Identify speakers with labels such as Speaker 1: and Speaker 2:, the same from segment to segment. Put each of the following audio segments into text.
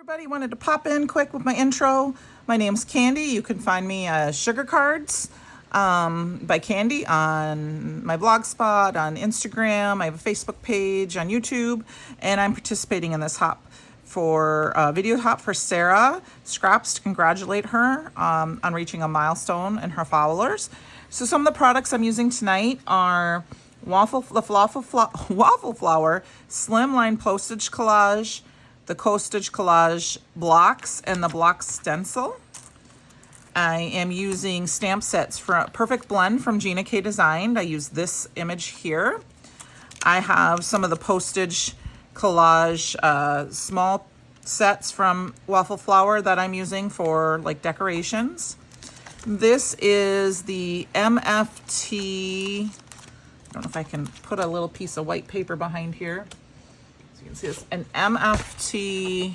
Speaker 1: Everybody, wanted to pop in quick with my intro. My name's Candy. You can find me Sugar Cards by Candy on my blog spot, on Instagram. I have a Facebook page, on YouTube, and I'm participating in this hop for video hop for SaraScraps to congratulate her on reaching a milestone and her followers. So some of the products I'm using tonight are Waffle Flower Slimline Postage Collage, the Postage Collage blocks, and the block stencil. I am using stamp sets for Perfect Blend from Gina K Designed. I use this image here. I have some of the Postage Collage small sets from Waffle Flower that I'm using for like decorations. This is the MFT. I don't know if I can put a little piece of white paper behind here. So you can see this, an MFT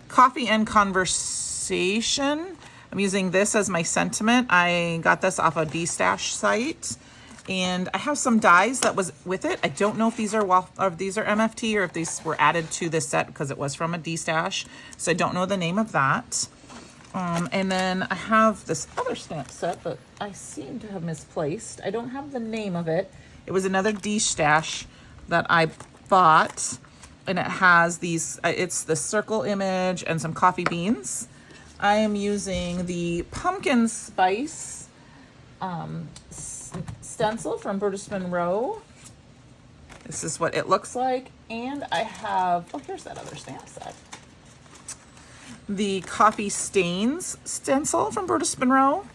Speaker 1: Coffee and Conversation. I'm using this as my sentiment. I got this off a D-Stash site, and I have some dies that was with it. I don't know if these are MFT or if these were added to this set because it was from a D-Stash, so I don't know the name of that. And then I have this other stamp set that I seem to have misplaced. I don't have the name of it. It was another D-Stash that I bought, and it has these, it's the circle image and some coffee beans. I am using the pumpkin spice stencil from Brutus Monroe. This is what it looks like. And I have, oh, here's that other stamp set. The coffee stains stencil from Brutus Monroe.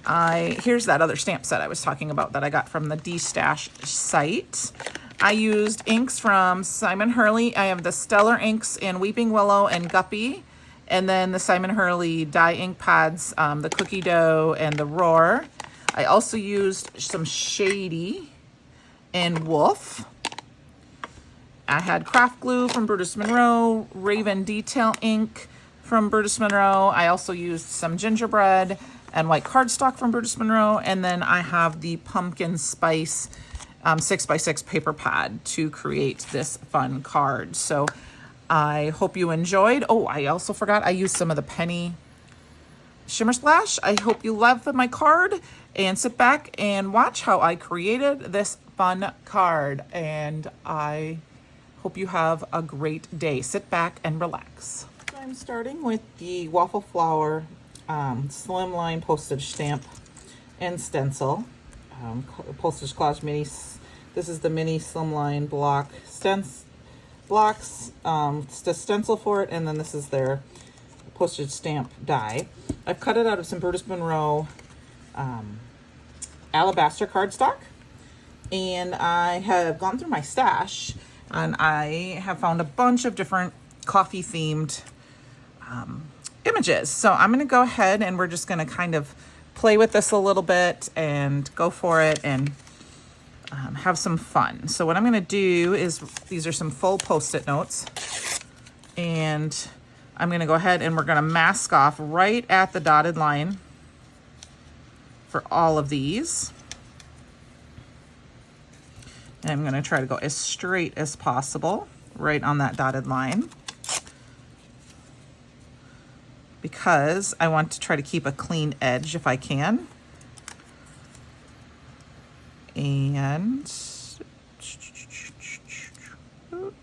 Speaker 1: Here's that other stamp set I was talking about that I got from the D-Stash site. I used inks from Simon Hurley. I have the Stellar inks in Weeping Willow and Guppy, and then the Simon Hurley dye ink pads, the Cookie Dough and the Roar. I also used some Shady and Wolf. I had craft glue from Brutus Monroe, Raven detail ink from Brutus Monroe. I also used some gingerbread and white cardstock from Brutus Monroe. And then I have the pumpkin spice 6x6 paper pad to create this fun card. So I hope you enjoyed. Oh, I also forgot I used some of the Penny Shimmer Splash. I hope you love my card, and sit back and watch how I created this fun card. And I hope you have a great day. Sit back and relax. I'm starting with the Waffle Flower Slimline Postage Stamp and Stencil. Postage Collage Mini. This is the mini Slimline block blocks, the stencil for it, and then this is their postage stamp die. I've cut it out of some Brutus Monroe alabaster cardstock, and I have gone through my stash, and I have found a bunch of different coffee themed images. So I'm going to go ahead and we're just going to kind of play with this a little bit and go for it and have some fun. So what I'm going to do is, these are some full Post-it notes, and I'm going to go ahead and we're going to mask off right at the dotted line for all of these. And I'm going to try to go as straight as possible right on that dotted line, because I want to try to keep a clean edge if I can. And you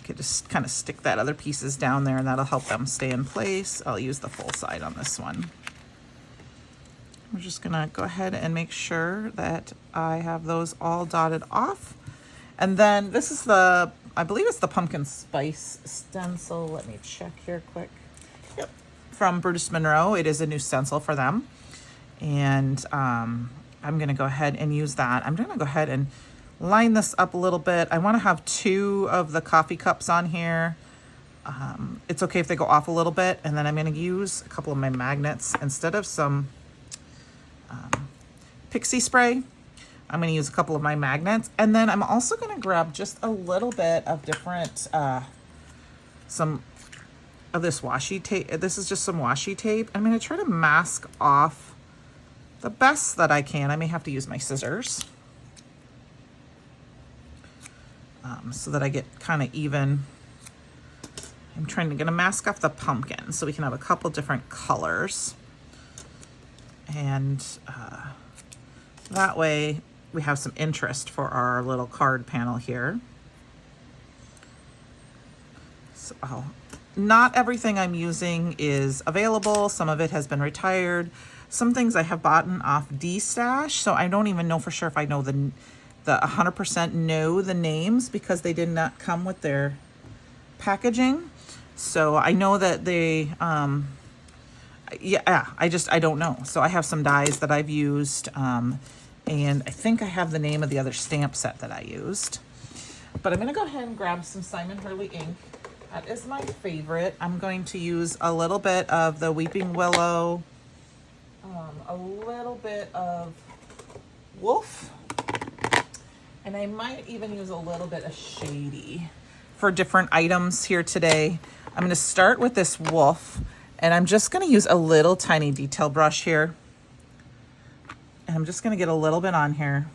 Speaker 1: could just kind of stick that other pieces down there, and that'll help them stay in place. I'll use the full side on this one. We're just gonna go ahead and make sure that I have those all dotted off. And then this is the, I believe it's the pumpkin spice stencil. Let me check here quick. Yep, from Brutus Monroe. It is a new stencil for them. And I'm gonna go ahead and use that. I'm gonna go ahead and line this up a little bit. I wanna have 2 of the coffee cups on here. It's okay if they go off a little bit. And then I'm gonna use a couple of my magnets instead of some pixie spray. I'm going to use a couple of my magnets, and then I'm also going to grab just a little bit of different, some of this washi tape. This is just some washi tape. I'm going to try to mask off the best that I can. I may have to use my scissors. so that I get kind of even. I'm gonna mask off the pumpkin so we can have a couple different colors. And that way we have some interest for our little card panel here. So not everything I'm using is available. Some of it has been retired. Some things I have bought off D-Stash, so I don't even know for sure if I know the 100% know the names because they did not come with their packaging. So I know that they, I don't know. So I have some dies that I've used, and I think I have the name of the other stamp set that I used. But I'm gonna go ahead and grab some Simon Hurley ink. That is my favorite. I'm going to use a little bit of the Weeping Willow, a little bit of Wolf, and I might even use a little bit of Shady for different items here today. I'm going to start with this Wolf, and I'm just going to use a little tiny detail brush here. And I'm just going to get a little bit on here.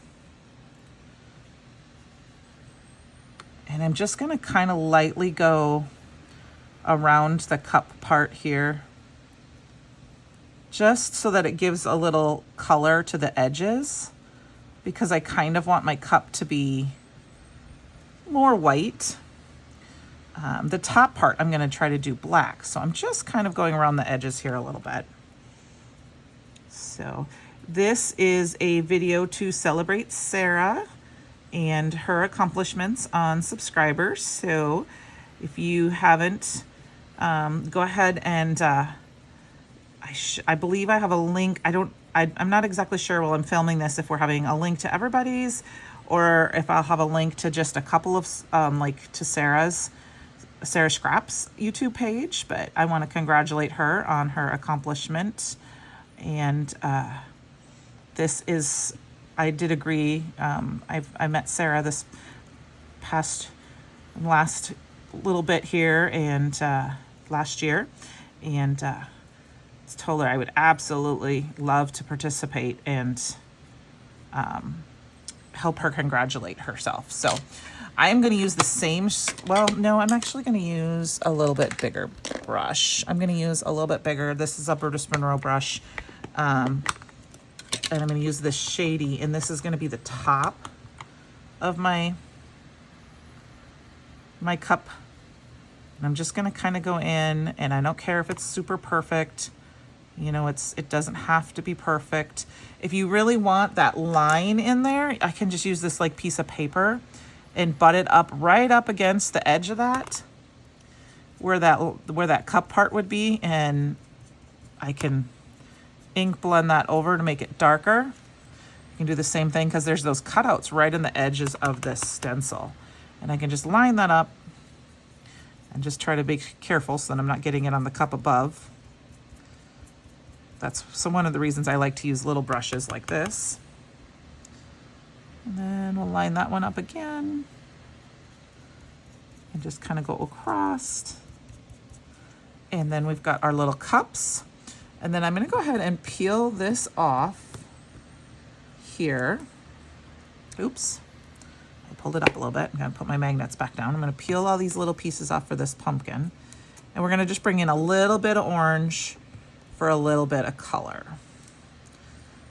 Speaker 1: And I'm just going to kind of lightly go around the cup part here, just so that it gives a little color to the edges, because I kind of want my cup to be more white. The top part I'm going to try to do black, so I'm just kind of going around the edges here a little bit. So this is a video to celebrate Sara and her accomplishments on subscribers. So if you haven't, go ahead and I believe I have a link. I'm not exactly sure while I'm filming this if we're having a link to everybody's or if I'll have a link to just a couple of like to SaraScraps YouTube page, but I want to congratulate her on her accomplishment. And this is, I did agree. I met Sara this last little bit here and last year, and told her I would absolutely love to participate and help her congratulate herself. So I'm going to use the same, well, no, I'm actually going to use a little bit bigger brush. I'm going to use a little bit bigger. This is a Brutus Monroe brush. And I'm going to use this Shady, and this is going to be the top of my cup. And I'm just going to kind of go in, and I don't care if it's super perfect. You know, it doesn't have to be perfect. If you really want that line in there, I can just use this like piece of paper and butt it up right up against the edge of that, where that cup part would be, and I can ink blend that over to make it darker. You can do the same thing because there's those cutouts right in the edges of this stencil. And I can just line that up and just try to be careful so that I'm not getting it on the cup above. That's one of the reasons I like to use little brushes like this. And then we'll line that one up again and just kind of go across. And then we've got our little cups. And then I'm going to go ahead and peel this off here. Oops. I pulled it up a little bit. I'm going to put my magnets back down. I'm going to peel all these little pieces off for this pumpkin. And we're going to just bring in a little bit of orange for a little bit of color.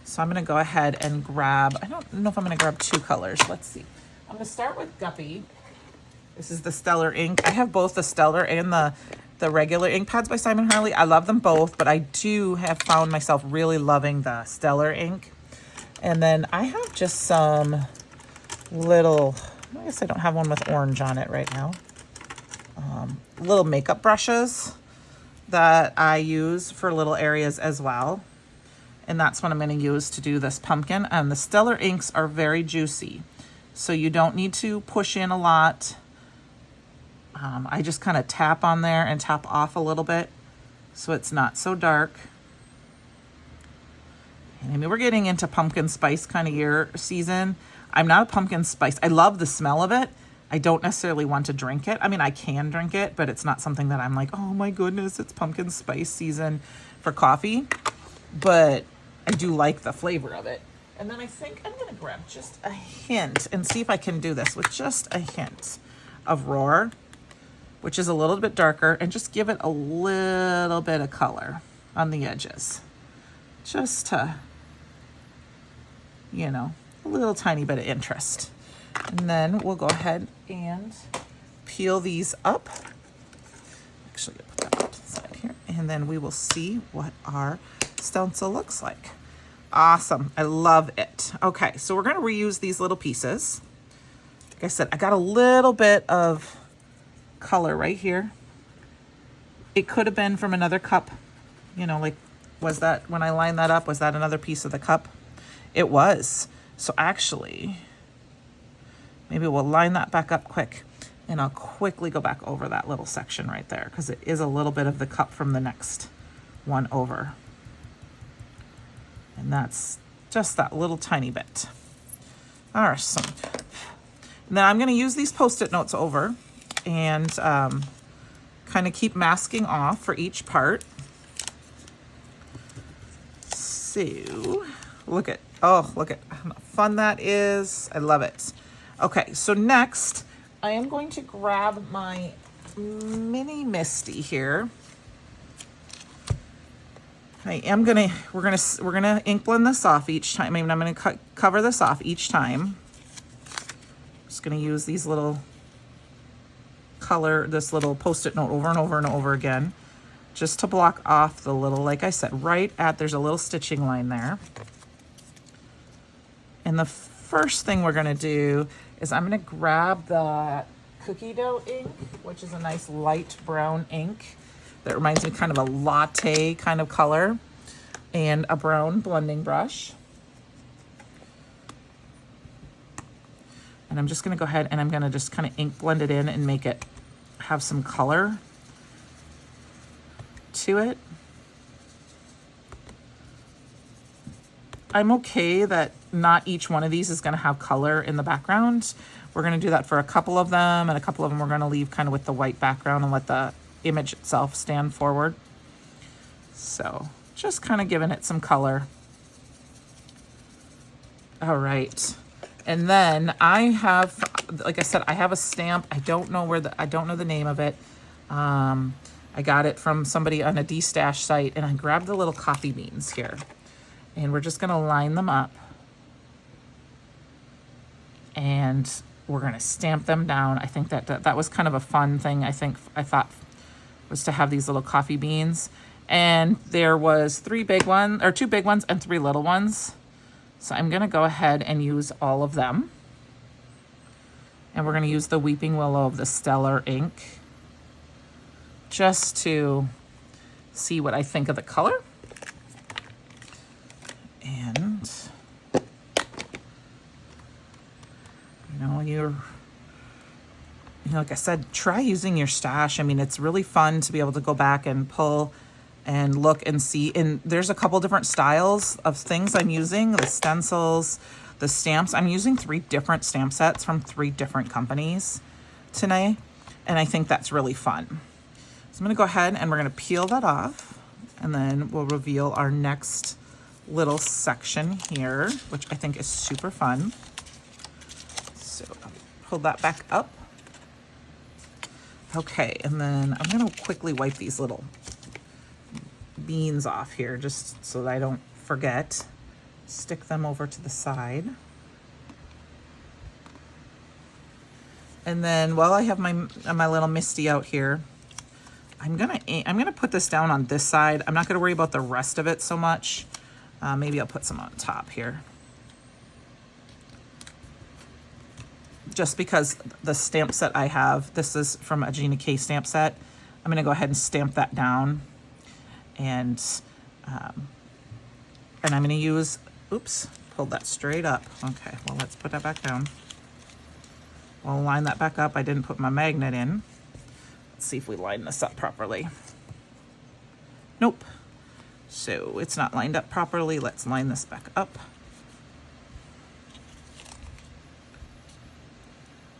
Speaker 1: So I'm going to go ahead and grab, I don't know if I'm going to grab two colors. Let's see. I'm going to start with Guppy. This is the Stellar ink. I have both the Stellar and the regular ink pads by Simon Hurley. I love them both, but I do have found myself really loving the Stellar ink. And then I have just some little, I guess I don't have one with orange on it right now, little makeup brushes that I use for little areas as well. And that's what I'm going to use to do this pumpkin. And the Stellar inks are very juicy, so you don't need to push in a lot. I just kind of tap on there and tap off a little bit so it's not so dark. And I mean, we're getting into pumpkin spice kind of season. I'm not a pumpkin spice. I love the smell of it. I don't necessarily want to drink it. I mean, I can drink it, but it's not something that I'm like, oh my goodness, it's pumpkin spice season for coffee. But I do like the flavor of it. And then I think I'm gonna grab just a hint and see if I can do this with just a hint of Roar, which is a little bit darker, and just give it a little bit of color on the edges. Just to, you know, a little tiny bit of interest. And then we'll go ahead and peel these up. Actually, I'll put that up to the side here. And then we will see what our stencil looks like. Awesome, I love it. Okay, so we're gonna reuse these little pieces. Like I said, I got a little bit of color right here. It could have been from another cup. You know, like, was that, when I lined that up, was that another piece of the cup? It was. So actually, maybe we'll line that back up quick, and I'll quickly go back over that little section right there, because it is a little bit of the cup from the next one over. And that's just that little tiny bit. Awesome. Now I'm going to use these Post-it notes over and kind of keep masking off for each part. So look at how fun that is. I love it. Okay, so next I am going to grab my mini Misty here. We're gonna ink blend this off each time. I mean, I'm gonna cover this off each time. Just gonna use these little this little Post-it note over and over and over again, just to block off the little, like I said, there's a little stitching line there. And the first thing we're gonna do is I'm gonna grab the cookie dough ink, which is a nice light brown ink that reminds me kind of a latte kind of color, and a brown blending brush. And I'm just gonna go ahead and I'm gonna just kind of ink blend it in and make it have some color to it. I'm okay that not each one of these is gonna have color in the background. We're gonna do that for a couple of them, and a couple of them we're gonna leave kind of with the white background and let the image itself stand forward. So just kind of giving it some color. All right. And then I have, like I said, I have a stamp. I don't know the name of it. I got it from somebody on a D-Stash site, and I grabbed the little coffee beans here, and we're just gonna line them up, and we're gonna stamp them down. I think that was kind of a fun thing. I thought was to have these little coffee beans, and there was two big ones and 3 little ones. So I'm gonna go ahead and use all of them, and we're gonna use the Weeping Willow of the Stellar ink just to see what I think of the color. And like I said, try using your stash. I mean, it's really fun to be able to go back and pull and look and see. And there's a couple different styles of things I'm using, the stencils, the stamps. I'm using 3 different stamp sets from 3 different companies today, and I think that's really fun. So I'm gonna go ahead and we're gonna peel that off, and then we'll reveal our next little section here, which I think is super fun. So I'll pull that back up. Okay, and then I'm gonna quickly wipe these little beans off here just so that I don't forget. Stick them over to the side. And then while I have my little Misty out here, I'm gonna put this down on this side. I'm not gonna worry about the rest of it so much. Maybe I'll put some on top here. Just because the stamp set I have, this is from a Gina K stamp set. I'm gonna go ahead and stamp that down. And I'm gonna use, oops, pulled that straight up. Okay, well, let's put that back down. I'll line that back up. I didn't put my magnet in. Let's see if we line this up properly. Nope. So it's not lined up properly. Let's line this back up.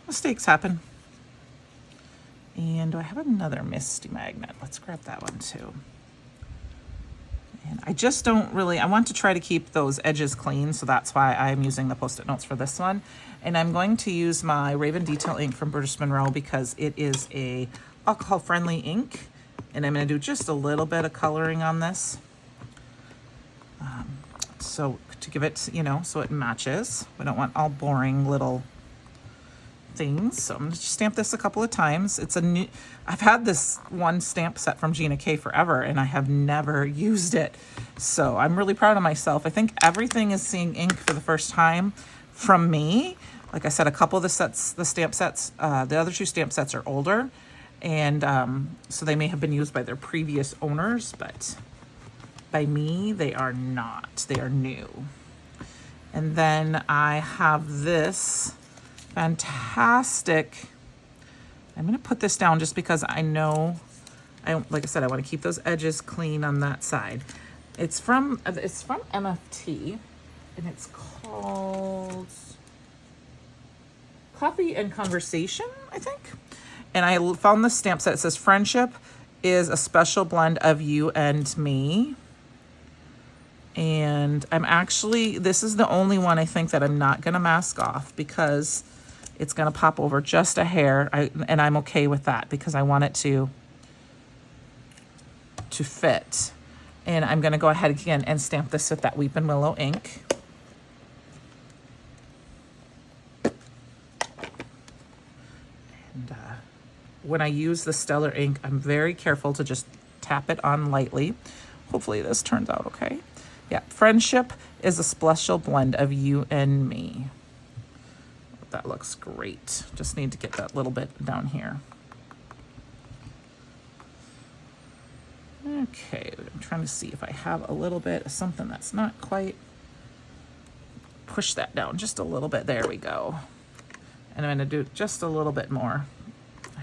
Speaker 1: Mistakes happen. And do I have another Misty magnet? Let's grab that one too. And I just don't really, I want to try to keep those edges clean, so that's why I'm using the Post-it notes for this one. And I'm going to use my Raven Detail ink from Brutus Monroe because it is a alcohol-friendly ink. And I'm going to do just a little bit of coloring on this. So to give it, you know, so it matches. We don't want all boring little things. So I'm going to stamp this a couple of times. It's a new, I've had this one stamp set from Gina K forever and I have never used it. So I'm really proud of myself. I think everything is seeing ink for the first time from me. Like I said, a couple of the sets, the stamp sets, the other 2 stamp sets are older. And so they may have been used by their previous owners, but by me, they are not. They are new. And then I have this fantastic, I'm going to put this down just because I know, like I said, I want to keep those edges clean on that side. It's from MFT, and it's called Coffee and Conversation, I think. And I found this stamp set. It says, "Friendship is a special blend of you and me." And I'm actually, this is the only one I think that I'm not going to mask off because it's going to pop over just a hair. And I'm okay with that because I want it to fit. And I'm going to go ahead again and stamp this with that Weepin' Willow ink. And when I use the Stellar ink, I'm very careful to just tap it on lightly. Hopefully this turns out okay. Yeah, friendship is a special blend of you and me. That looks great. Just need to get that little bit down here. Okay, I'm trying to see if I have a little bit of something that's not quite. Push that down just a little bit. There we go. And I'm going to do just a little bit more.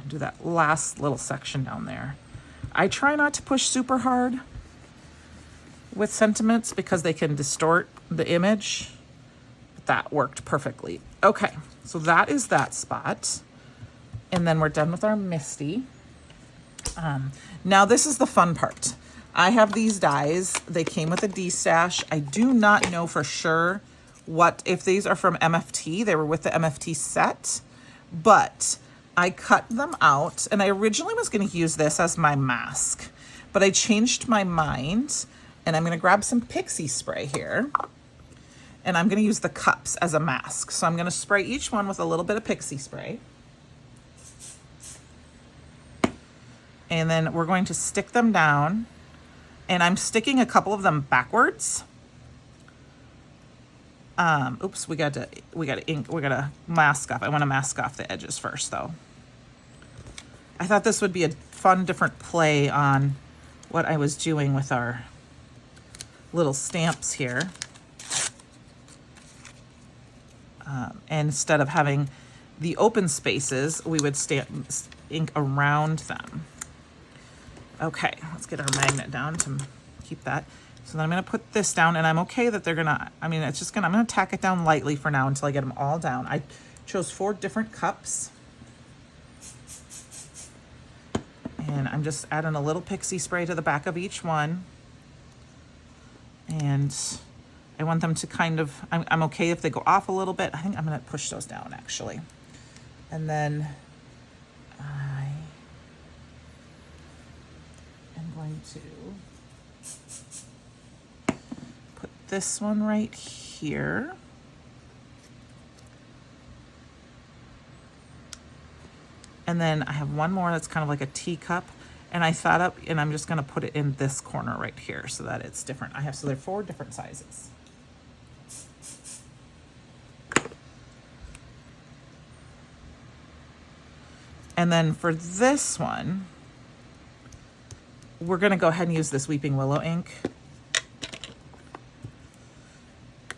Speaker 1: Do that last little section down there. I try not to push super hard with sentiments because they can distort the image. But that worked perfectly. Okay, so that is that spot. And then we're done with our Misty. Now this is the fun part. I have these dies. They came with a D-stash. I do not know for sure if these are from MFT. They were with the MFT set, but I cut them out, and I originally was going to use this as my mask, but I changed my mind, and I'm going to grab some pixie spray here, and I'm going to use the cups as a mask. So I'm going to spray each one with a little bit of pixie spray, and then we're going to stick them down, and I'm sticking a couple of them backwards. Oops, we got to mask off. I want to mask off the edges first though. I thought this would be a fun, different play on what I was doing with our little stamps here. And instead of having the open spaces, we would stamp ink around them. Okay, let's get our magnet down to keep that. So then I'm going to put this down, and I'm okay that they're going to, I'm going to tack it down lightly for now until I get them all down. I chose 4 different cups. And I'm just adding a little pixie spray to the back of each one. And I want them to kind of, I'm okay if they go off a little bit. I think I'm going to push those down actually. And then I am going to put this one right here. And then I have one more that's kind of like a teacup, and I thought up, and I'm just going to put it in this corner right here so that it's different. So they're 4 different sizes. And then for this one, we're going to go ahead and use this Weeping Willow ink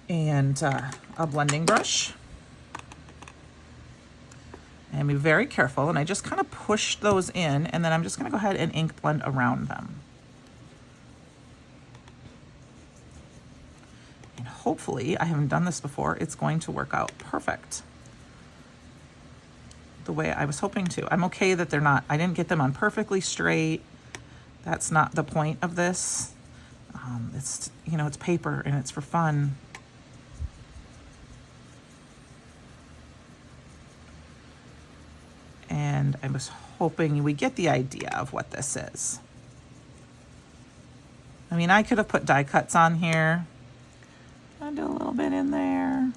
Speaker 1: and a blending brush. And be very careful, and I just kind of push those in, and then I'm just going to go ahead and ink blend around them. And hopefully, I haven't done this before, it's going to work out perfect the way I was hoping to. I'm okay that I didn't get them on perfectly straight. That's not the point of this. It's, you know, it's paper and it's for fun. And I was hoping we get the idea of what this is. I mean, I could have put die cuts on here. I'll do a little bit in there.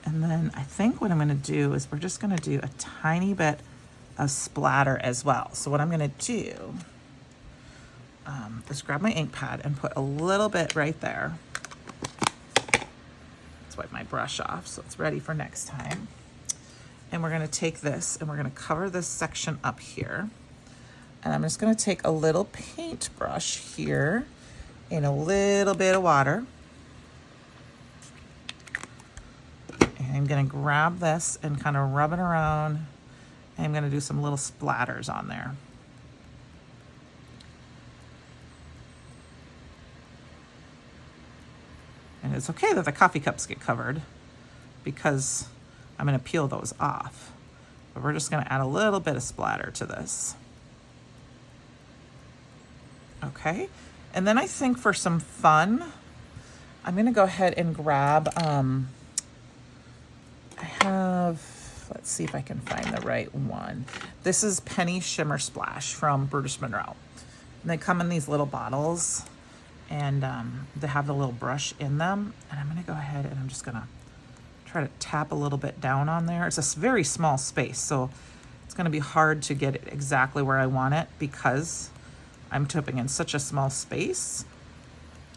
Speaker 1: And then I think what I'm gonna do is we're just gonna do a tiny bit of splatter as well. So what I'm gonna do is grab my ink pad and put a little bit right there. Let's wipe my brush off so it's ready for next time. And we're gonna take this and we're gonna cover this section up here. And I'm just gonna take a little paintbrush here in a little bit of water. And I'm gonna grab this and kind of rub it around. And I'm gonna do some little splatters on there. And it's okay that the coffee cups get covered because I'm gonna peel those off. But we're just gonna add a little bit of splatter to this. Okay, and then I think for some fun, I'm gonna go ahead and grab, I have, let's see if I can find the right one. This is Penny Shimmer Splash from Brutus Monroe. And they come in these little bottles and they have the little brush in them. And I'm gonna go ahead and I'm just gonna try to tap a little bit down on there. It's a very small space, so it's gonna be hard to get it exactly where I want it because I'm tipping in such a small space.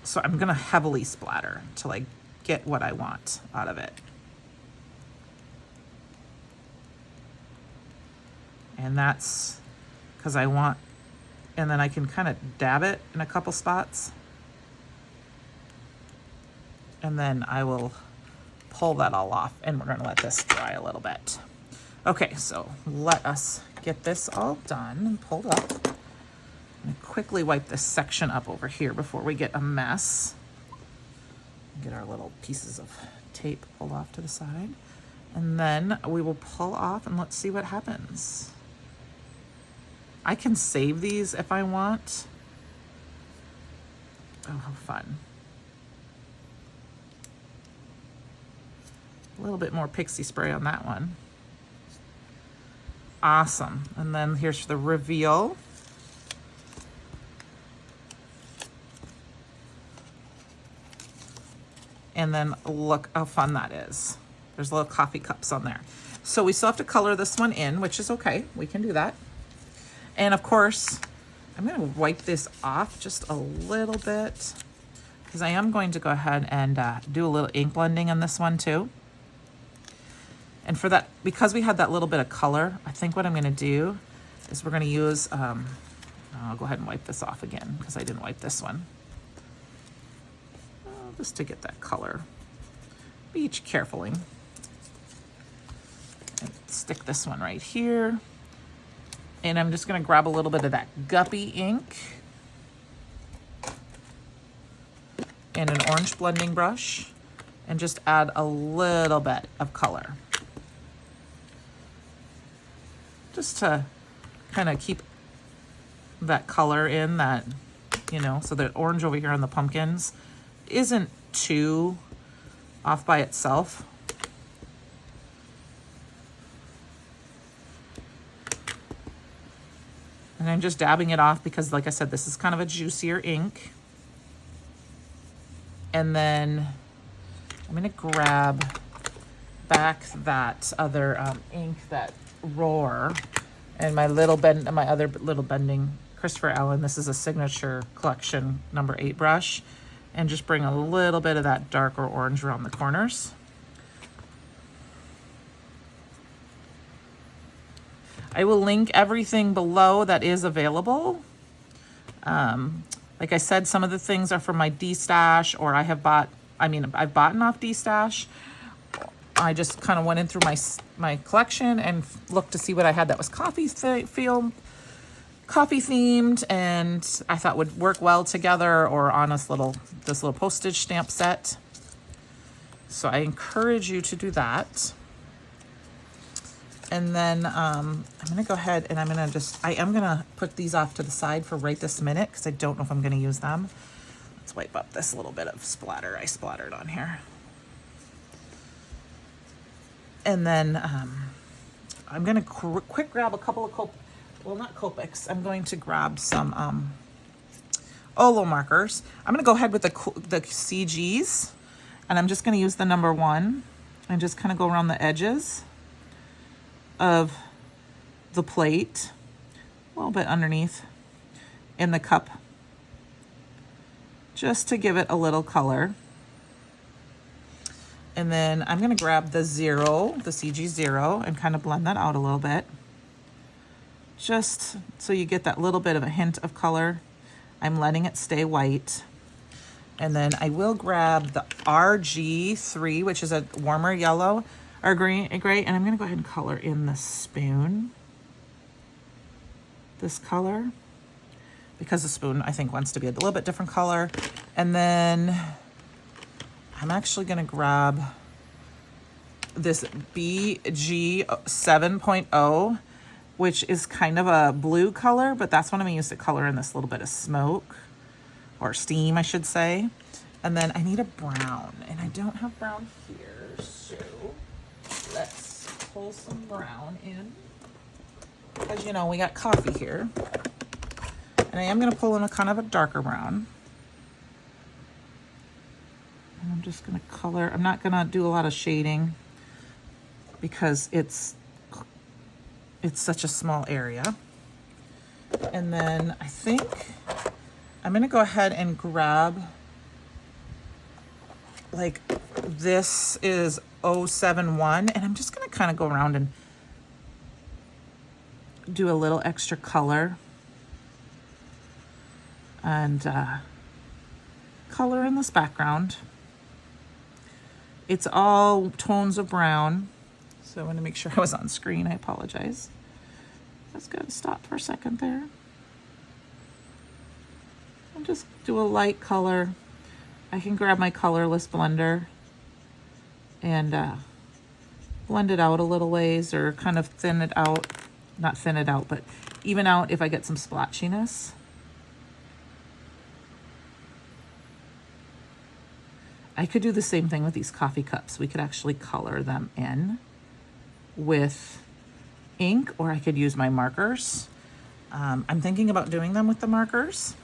Speaker 1: So I'm gonna heavily splatter till I get what I want out of it. And that's because I want, and then I can kind of dab it in a couple spots. And then I will pull that all off and we're gonna let this dry a little bit. Okay, so let us get this all done and pulled up. I'm gonna quickly wipe this section up over here before we get a mess. Get our little pieces of tape pulled off to the side. And then we will pull off and let's see what happens. I can save these if I want. Oh, how fun. A little bit more pixie spray on that one. Awesome. And then here's the reveal. And then look how fun that is. There's little coffee cups on there. So we still have to color this one in, which is okay. We can do that. And of course, I'm gonna wipe this off just a little bit because I am going to go ahead and do a little ink blending in this one too. And for that, because we had that little bit of color, I think what I'm gonna do is we're gonna use, I'll go ahead and wipe this off again because I didn't wipe this one. Just to get that color. Beach carefully. And stick this one right here. And I'm just gonna grab a little bit of that guppy ink and an orange blending brush and just add a little bit of color. Just to kind of keep that color in that, you know, so the orange over here on the pumpkins isn't too off by itself. And I'm just dabbing it off because, like I said, this is kind of a juicier ink. And then I'm gonna grab back that other ink, that Roar, and my other little bending Christopher Allen. This is a Signature Collection number 8 brush, and just bring a little bit of that darker orange around the corners. I will link everything below that is available. Like I said, some of the things are from my D-stash, or I've bought off D-stash. I just kind of went in through my collection and looked to see what I had that was coffee themed, and I thought would work well together or on this little postage stamp set. So I encourage you to do that. And then I'm gonna go ahead and I am gonna put these off to the side for right this minute because I don't know if I'm gonna use them. Let's wipe up this little bit of splatter I splattered on here. And then I'm gonna quick grab a couple of not Copics. I'm going to grab some Olo markers. I'm gonna go ahead with the CGs, and I'm just gonna use the number 1 and just kind of go around the edges of the plate, a little bit underneath in the cup, just to give it a little color. And then I'm going to grab the CG 0, and kind of blend that out a little bit, just so you get that little bit of a hint of color. I'm letting it stay white. And then I will grab the RG3, which is a warmer yellow or gray, and I'm going to go ahead and color in the spoon this color, because the spoon I think wants to be a little bit different color. And then I'm actually going to grab this BG 7.0, which is kind of a blue color, but that's what I'm going to use to color in this little bit of smoke, or steam, I should say. And then I need a brown, and I don't have brown here, so let's pull some brown in. Because, you know, we got coffee here. And I am going to pull in a kind of a darker brown. And I'm just going to color. I'm not going to do a lot of shading because it's such a small area. And then I think I'm going to go ahead and grab, like, this is 071, and I'm just going to kind of go around and do a little extra color and color in this background. It's all tones of brown, so I want to make sure I was on screen. I apologize. Just gotta stop for a second there. I'll just do a light color. I can grab my colorless blender and blend it out a little ways, or kind of thin it out. Not thin it out, but even out if I get some splotchiness. I could do the same thing with these coffee cups. We could actually color them in with ink, or I could use my markers. I'm thinking about doing them with the markers.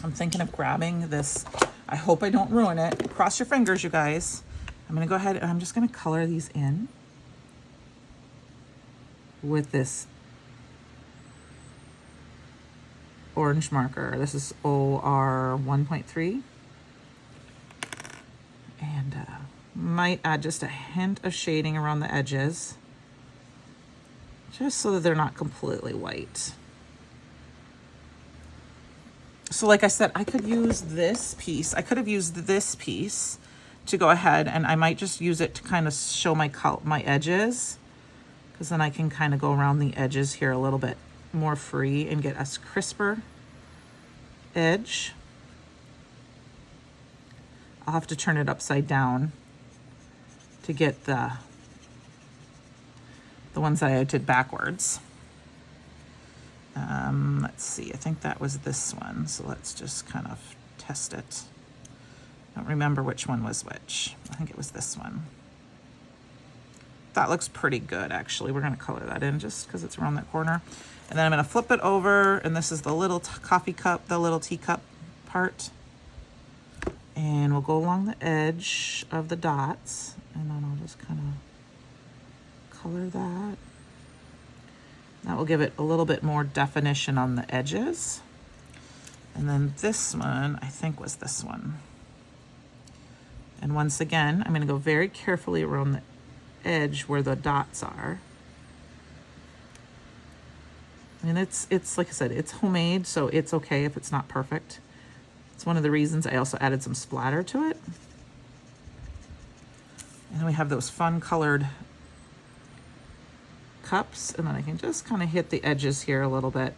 Speaker 1: I'm thinking of grabbing this. I hope I don't ruin it. Cross your fingers, you guys. I'm gonna go ahead and I'm just gonna color these in with this orange marker. This is OR 1.3. And might add just a hint of shading around the edges, just so that they're not completely white. So like I said, I could use this piece. I could have used this piece to go ahead, and I might just use it to kind of show my edges, because then I can kind of go around the edges here a little bit more free and get a crisper edge. I'll have to turn it upside down to get the ones that I did backwards. Let's see, I think that was this one, so let's just kind of test it. I don't remember which one was which. I think it was this one. That looks pretty good, actually. We're gonna color that in just because it's around that corner. And then I'm gonna flip it over, and this is the little coffee cup, the little teacup part. And we'll go along the edge of the dots, and then I'll just kind of color that. That will give it a little bit more definition on the edges. And then this one, I think was this one. And once again, I'm going to go very carefully around the edge where the dots are. I mean, it's like I said, it's homemade, so it's okay if it's not perfect. It's one of the reasons I also added some splatter to it. And then we have those fun colored cups, and then I can just kind of hit the edges here a little bit.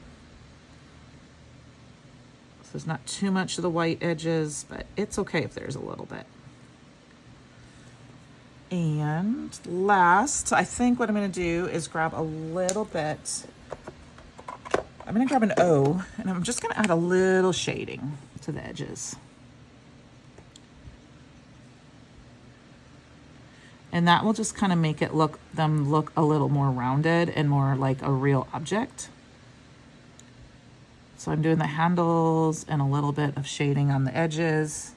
Speaker 1: So there's not too much of the white edges, but it's okay if there's a little bit. And then we have those fun colored cups, and then I can just kind of hit the edges here a little bit. So there's not too much of the white edges, but it's okay if there's a little bit. And last, I think what I'm going to do is grab a little bit. I'm going to grab an O, and I'm just going to add a little shading to the edges. And that will just kind of make it look a little more rounded and more like a real object. So I'm doing the handles and a little bit of shading on the edges.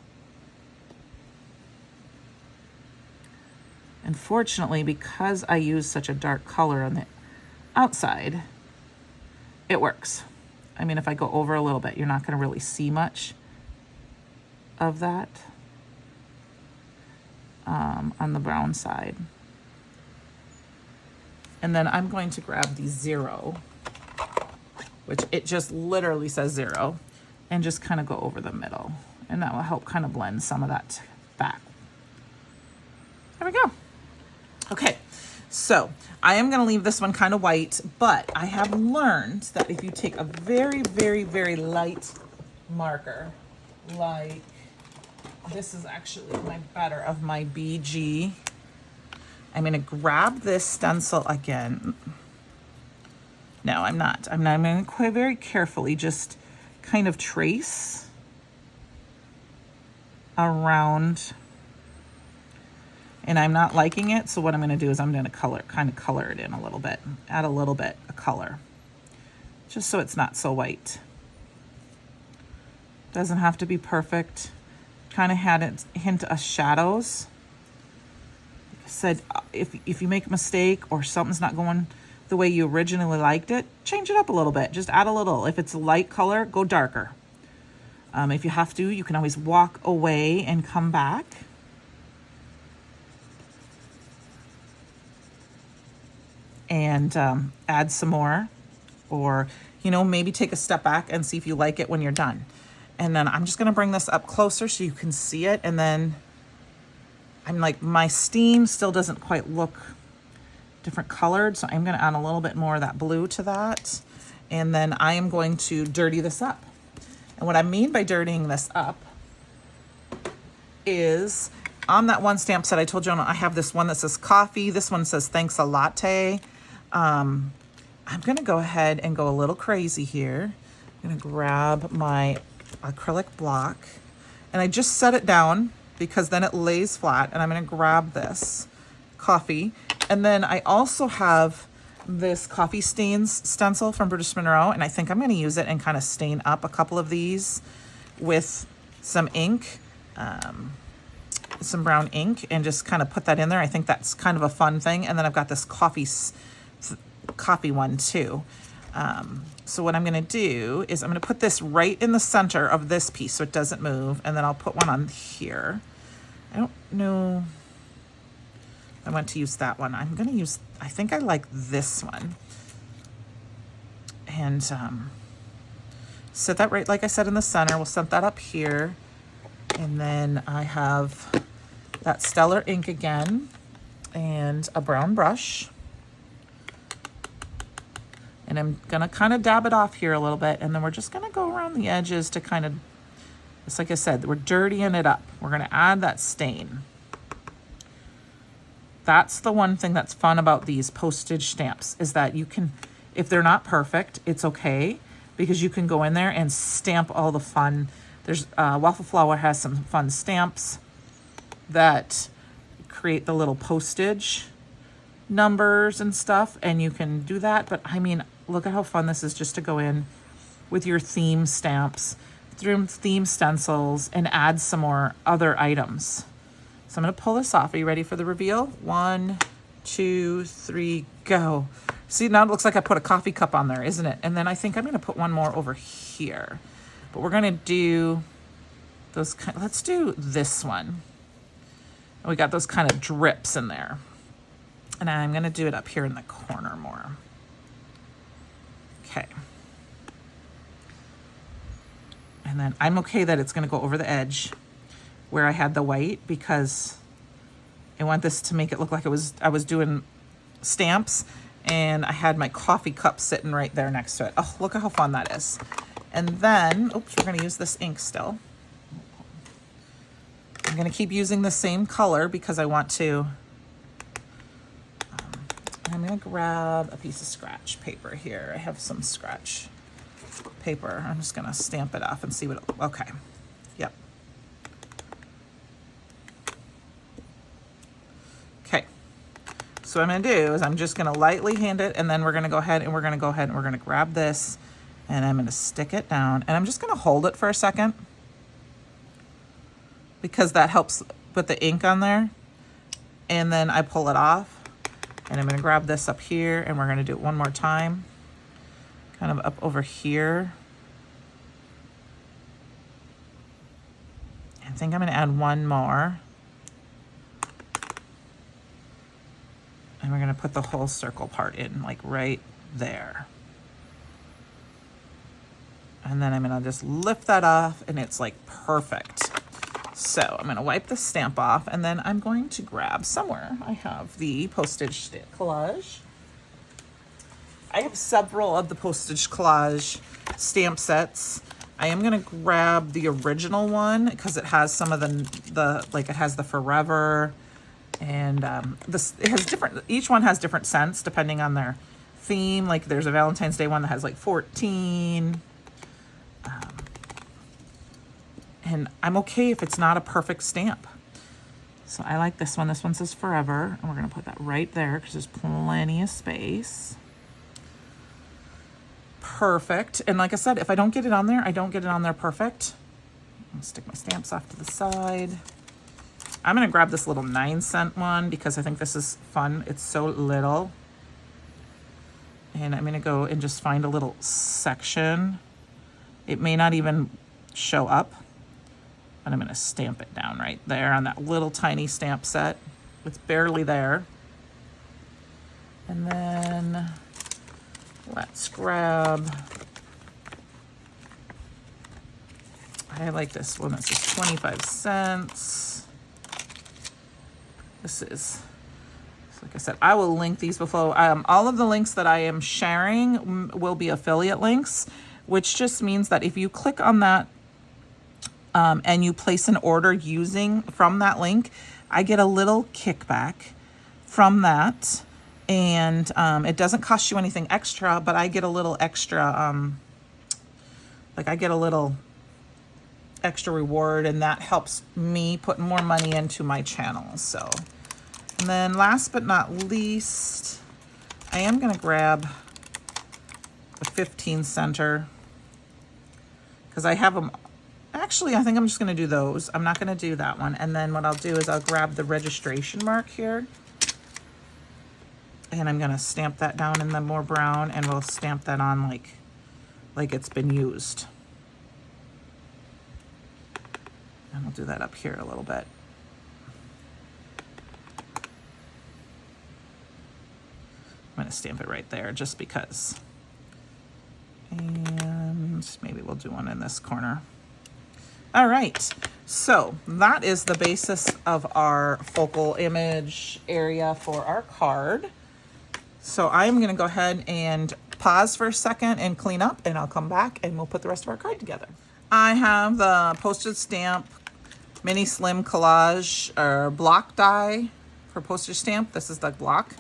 Speaker 1: Unfortunately, because I use such a dark color on the outside, it works. I mean, if I go over a little bit, you're not going to really see much of that on the brown side. And then I'm going to grab the 0, which it just literally says 0, and just kind of go over the middle. And that will help kind of blend some of that back. There we go. Okay, so I am going to leave this one kind of white, but I have learned that if you take a very, very, very light marker, like this is actually my better of my BG, I'm going to grab this stencil again. No, I'm not. I'm going to very carefully just kind of trace around. And I'm not liking it, so what I'm going to do is I'm going to kind of color it in a little bit, add a little bit of color, just so it's not so white. Doesn't have to be perfect. Kind of had it hint of shadows. Like I said, if you make a mistake or something's not going the way you originally liked it, change it up a little bit. Just add a little. If it's a light color, go darker. If you have to, you can always walk away and come back. And add some more, or, you know, maybe take a step back and see if you like it when you're done. And then I'm just going to bring this up closer so you can see it. And then I'm like, my steam still doesn't quite look different colored, so I'm going to add a little bit more of that blue to that. And then I am going to dirty this up. And what I mean by dirtying this up is on that one stamp set I told you, I have this one that says coffee. This one says thanks a latte. I'm going to go ahead and go a little crazy here. I'm going to grab my acrylic block, and I just set it down because then it lays flat, and I'm going to grab this coffee. And then I also have this coffee stains stencil from Brutus Monroe, and I think I'm going to use it and kind of stain up a couple of these with some ink, some brown ink, and just kind of put that in there. I think that's kind of a fun thing. And then I've got this coffee one too. So what I'm going to do is I'm going to put this right in the center of this piece so it doesn't move, and then I'll put one on here. I don't know. I want to use that one. I'm going to use, I think I like this one. And set that right, like I said, in the center. We'll set that up here. And then I have that Stellar ink again and a brown brush. And I'm gonna kind of dab it off here a little bit, and then we're just gonna go around the edges to kind of, just like I said, we're dirtying it up. We're gonna add that stain. That's the one thing that's fun about these postage stamps, is that you can, if they're not perfect, it's okay, because you can go in there and stamp all the fun. There's Waffle Flower has some fun stamps that create the little postage numbers and stuff, and you can do that. But I mean, look at how fun this is just to go in with your theme stamps, through theme stencils, and add some more other items. So I'm going to pull this off. Are you ready for the reveal? 1, 2, 3, go. See, now it looks like I put a coffee cup on there, isn't it? And then I think I'm going to put one more over here. But we're going to do those kind, let's do this one. We got those kind of drips in there. And I'm going to do it up here in the corner more. Okay. And then I'm okay that it's going to go over the edge where I had the white, because I want this to make it look like I was doing stamps, and I had my coffee cup sitting right there next to it. Oh, look at how fun that is. And then, oops, we're going to use this ink still. I'm going to keep using the same color because I want to I'm gonna grab a piece of scratch paper here. I have some scratch paper. I'm just gonna stamp it off and see what, okay. Yep. Okay. So what I'm gonna do is I'm just gonna lightly hand it, and then we're gonna go ahead and we're gonna grab this, and I'm gonna stick it down, and I'm just gonna hold it for a second because that helps put the ink on there. And then I pull it off, and I'm gonna grab this up here, and we're gonna do it one more time, kind of up over here. I think I'm gonna add one more. And we're gonna put the whole circle part in, like right there. And then I'm gonna just lift that off, and it's like perfect. So I'm gonna wipe the stamp off, and then I'm going to grab somewhere. I have the postage stamp collage. I have several of the postage collage stamp sets. I am gonna grab the original one because it has some of the like it has the forever, and this, it has different, each one has different scents depending on their theme. Like there's a Valentine's Day one that has like 14. And I'm okay if it's not a perfect stamp. So I like this one. This one says forever, and we're gonna put that right there because there's plenty of space. Perfect. And like I said, if I don't get it on there, I don't get it on there perfect. I'll stick my stamps off to the side. I'm gonna grab this little 9-cent one because I think this is fun. It's so little. And I'm gonna go and just find a little section. It may not even show up, but I'm gonna stamp it down right there on that little tiny stamp set. It's barely there. And then let's grab, I like this one that says 25 cents. This is, like I said, I will link these below. All of the links that I am sharing will be affiliate links, which just means that if you click on that and you place an order from that link, I get a little kickback from that. And it doesn't cost you anything extra, but I get a little extra, like I get a little extra reward, and that helps me put more money into my channel. So, and then last but not least, I am gonna grab the 15 center because I have them. Actually, I think I'm just gonna do those. I'm not gonna do that one. And then what I'll do is I'll grab the registration mark here, and I'm gonna stamp that down in the more brown, and we'll stamp that on like it's been used. And I'll do that up here a little bit. I'm gonna stamp it right there just because. And maybe we'll do one in this corner. All right, so that is the basis of our focal image area for our card. So I'm gonna go ahead and pause for a second and clean up, and I'll come back and we'll put the rest of our card together. I have the postage stamp mini slim collage or block die for postage stamp. This is the block,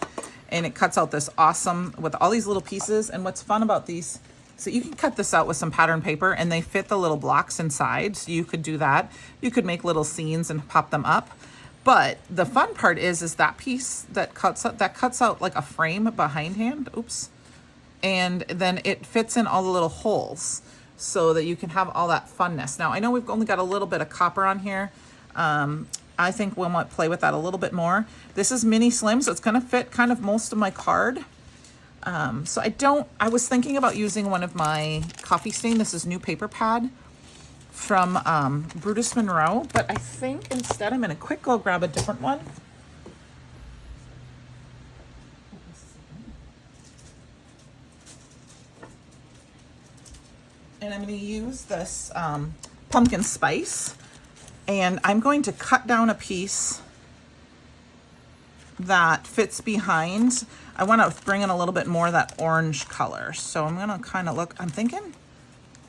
Speaker 1: and it cuts out this awesome with all these little pieces. And what's fun about these, so you can cut this out with some pattern paper, and they fit the little blocks inside. So you could do that. You could make little scenes and pop them up. But the fun part is that piece that cuts out like a frame behindhand. Oops. And then it fits in all the little holes so that you can have all that funness. Now, I know we've only got a little bit of copper on here. I think we might play with that a little bit more. This is mini slim, so it's gonna fit kind of most of my card. So I was thinking about using one of my coffee stain. This is new paper pad from Brutus Monroe, but I think instead I'm gonna quick go grab a different one. And I'm gonna use this pumpkin spice, and I'm going to cut down a piece that fits behind. I want to bring in a little bit more of that orange color. So I'm gonna kind of look, I'm thinking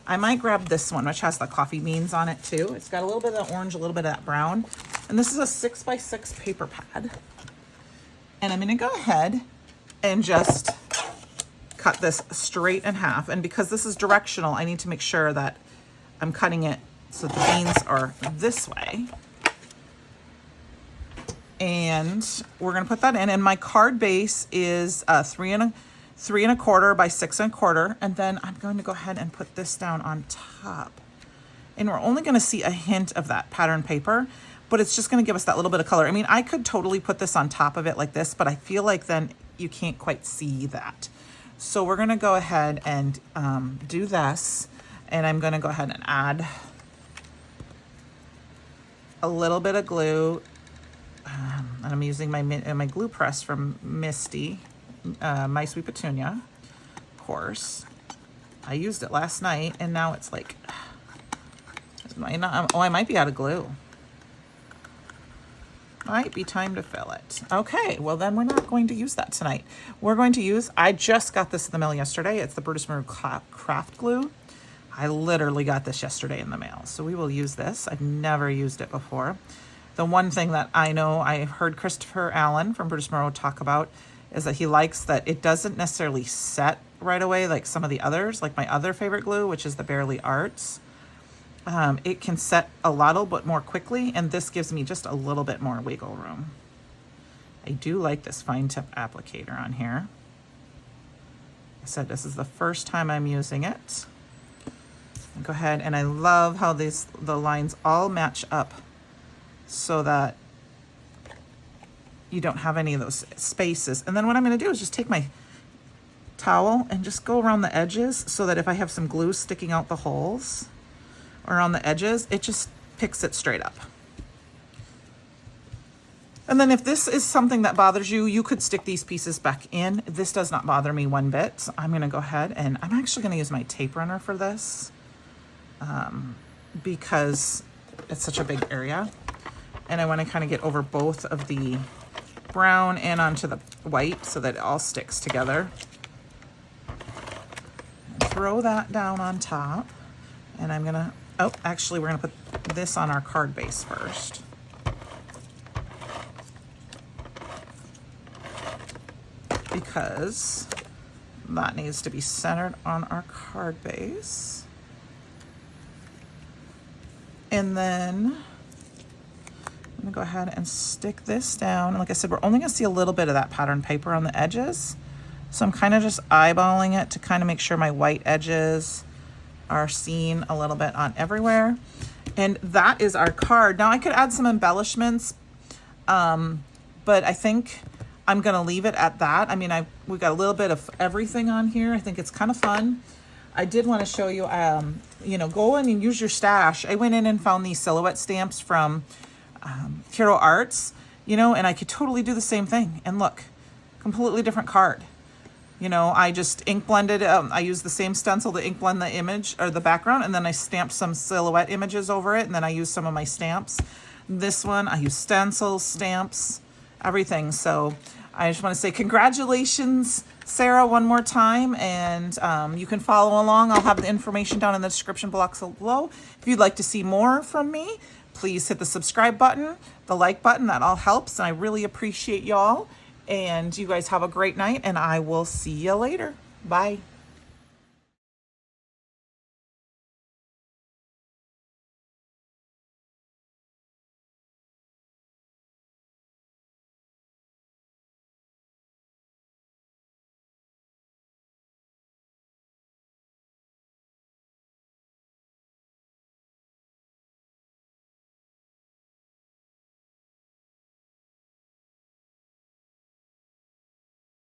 Speaker 1: I might grab this one, which has the coffee beans on it too. It's got a little bit of that orange, a little bit of that brown. And this is a 6x6 paper pad. And I'm gonna go ahead and just cut this straight in half. And because this is directional, I need to make sure that I'm cutting it so the beans are this way. And we're gonna put that in. And my card base is 3 1/4 by 6 1/4. And then I'm going to go ahead and put this down on top. And we're only gonna see a hint of that pattern paper, but it's just gonna give us that little bit of color. I mean, I could totally put this on top of it like this, but I feel like then you can't quite see that. So we're gonna go ahead and do this. And I'm gonna go ahead and add a little bit of glue. And I'm using my glue press from Misty, My Sweet Petunia, of course. I used it last night, and now it's like, I might be out of glue. Might be time to fill it. Okay, well then we're not going to use that tonight. We're going to use, I just got this in the mail yesterday. It's the Brutus Monroe craft glue. I literally got this yesterday in the mail. So we will use this. I've never used it before. The one thing that I know I heard Christopher Allen from Brutus Monroe talk about is that he likes that it doesn't necessarily set right away like some of the others, like my other favorite glue, which is the Bearly Arts. It can set a little bit more quickly, and this gives me just a little bit more wiggle room. I do like this fine tip applicator on here. I said this is the first time I'm using it. Go ahead, and I love how the lines all match up so that you don't have any of those spaces. And then what I'm going to do is just take my towel and just go around the edges so that if I have some glue sticking out the holes or on the edges, it just picks it straight up. And then if this is something that bothers you, you could stick these pieces back in. This does not bother me one bit. So I'm going to go ahead, and I'm actually going to use my tape runner for this because it's such a big area. And I want to kind of get over both of the brown and onto the white so that it all sticks together. Throw that down on top. And I'm going to, oh, actually we're going to put this on our card base first. Because that needs to be centered on our card base. And then I'm gonna go ahead and stick this down. And like I said, we're only gonna see a little bit of that pattern paper on the edges. So I'm kind of just eyeballing it to kind of make sure my white edges are seen a little bit on everywhere. And that is our card. Now I could add some embellishments, but I think I'm gonna leave it at that. I mean, we got a little bit of everything on here. I think it's kind of fun. I did want to show you, you know, go in and use your stash. I went in and found these silhouette stamps from Hero Arts, you know, and I could totally do the same thing. And look, completely different card. You know, I just ink blended, I used the same stencil to ink blend the image or the background, and then I stamped some silhouette images over it, and then I used some of my stamps. This one, I used stencils, stamps, everything. So I just want to say congratulations, Sara, one more time, and you can follow along. I'll have the information down in the description box below. If you'd like to see more from me, please hit the subscribe button, the like button. That all helps, and I really appreciate y'all. And you guys have a great night, and I will see you later. Bye.